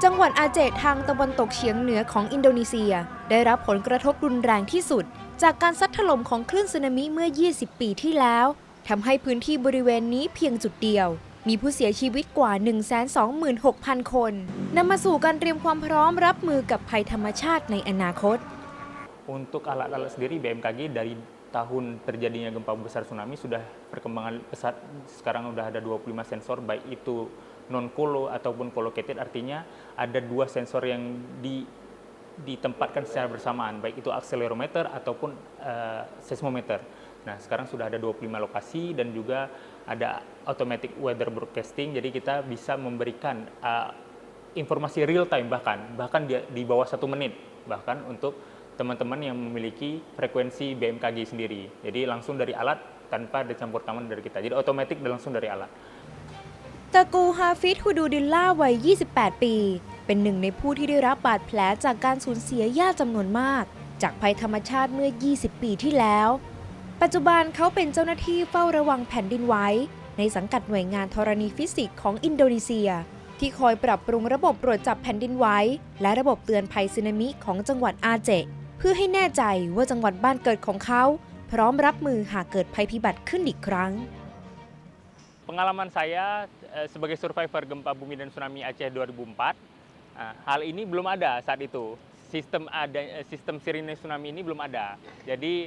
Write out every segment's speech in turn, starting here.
จังหวัดอาเจทางตะวันตกเฉียงเหนือของอินโดนีเซียได้รับผลกระทบรุนแรงที่สุดจากการซัดถล่มของคลื่นสึนามิเมื่อ 20 ปีที่แล้วทำให้พื้นที่บริเวณนี้เพียงจุดเดียวมีผู้เสียชีวิตกว่า 126,000 คนนำมาสู่การเตรียมความพร้อมรับมือกับภัยธรรมชาติในอนาคต Untuk alat-alat sendiri BMKG dari tahun terjadinya gempa besar tsunami sudah perkembangan pesat. Sekarang sudah ada 25 sensor, baik itu non-colo ataupun colocated, artinya ada 2 sensor yang ditempatkan secara bersamaan, baik itu akselerometer ataupun seismometer. Nah, sekarang sudah ada 25 lokasi dan juga ada automatic weather broadcasting, jadi kita bisa memberikan informasi real time bahkan di bawah 1 menit, bahkan untuk teman-teman yang memiliki frekuensi BMKG sendiri. Jadi langsung dari alat tanpa ada campur tangan dari kita. Jadi otomatis langsung dari alat. ตะกูฮาฟิดฮูดูดิลล่าวัย 28 ปี เป็นหนึ่งในผู้ที่ได้รับบาดแผลจากการสูญเสียญาติจำนวนมากจากภัยธรรมชาติเมื่อ 20 ปีที่แล้ว ปัจจุบันเขาเป็นเจ้าหน้าที่เฝ้าระวังแผ่นดินไหวในสังกัดหน่วยงานธรณีฟิสิกส์ของอินโดนีเซียที่คอยปรับปรุงระบบตรวจจับแผ่นดินไหวและระบบเตือนภัยสึนามิของจังหวัดอาเจเพื่อให้แน่ใจว่าจังหวัดบ้านเกิดของเขาพร้อมรับมือหากเกิดภัยพิบัติขึ้นอีกครั้ง Pengalaman saya sebagai survivor gempa bumi dan tsunami Aceh 2004, hal ini belum ada saat itu. Sistem sirine tsunami ini belum ada. Jadi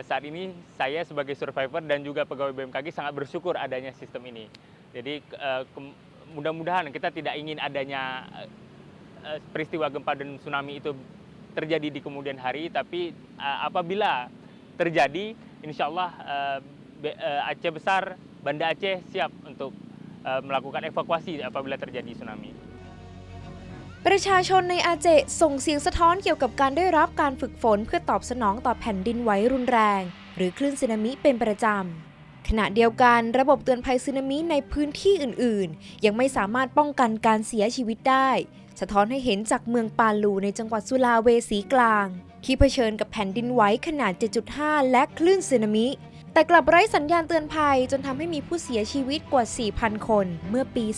saat ini saya sebagai survivor dan juga pegawai BMKG sangat bersyukur adanya sistem ini. Jadi mudah-mudahan kita tidak ingin adanya peristiwa gempa dan tsunami itu terjadi di kemudian hari, tapi apabila terjadi, insya Allah Aceh Besar, Banda Aceh siap untuk melakukan evakuasi apabila terjadi tsunami. ประชาชนในอาเจส่งเสียงสะท้อนเกี่ยวกับการได้รับการฝึกฝนเพื่อตอบสนองต่อแผ่นดินไหวรุนแรงหรือคลื่นสึนามิเป็นประจำขณะเดียวกันระบบเตือนภัยสึนามิในพื้นที่อื่นๆยังไม่สามารถป้องกันการเสียชีวิตได้สะท้อนให้เห็นจากเมืองปาลูในจังหวัดสุลาเวสีกลางที่เผชิญกับแผ่นดินไหวขนาด 7.5 และคลื่นสึนามิแต่กลับไร้สัญญาณเตือนภัยจนทำให้มีผู้เสียชีวิตกว่า 4,000 คนเมื่อปี 2018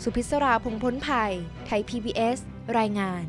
สุพิศรา พงษ์พ้นภัย ไทย PBS รายงาน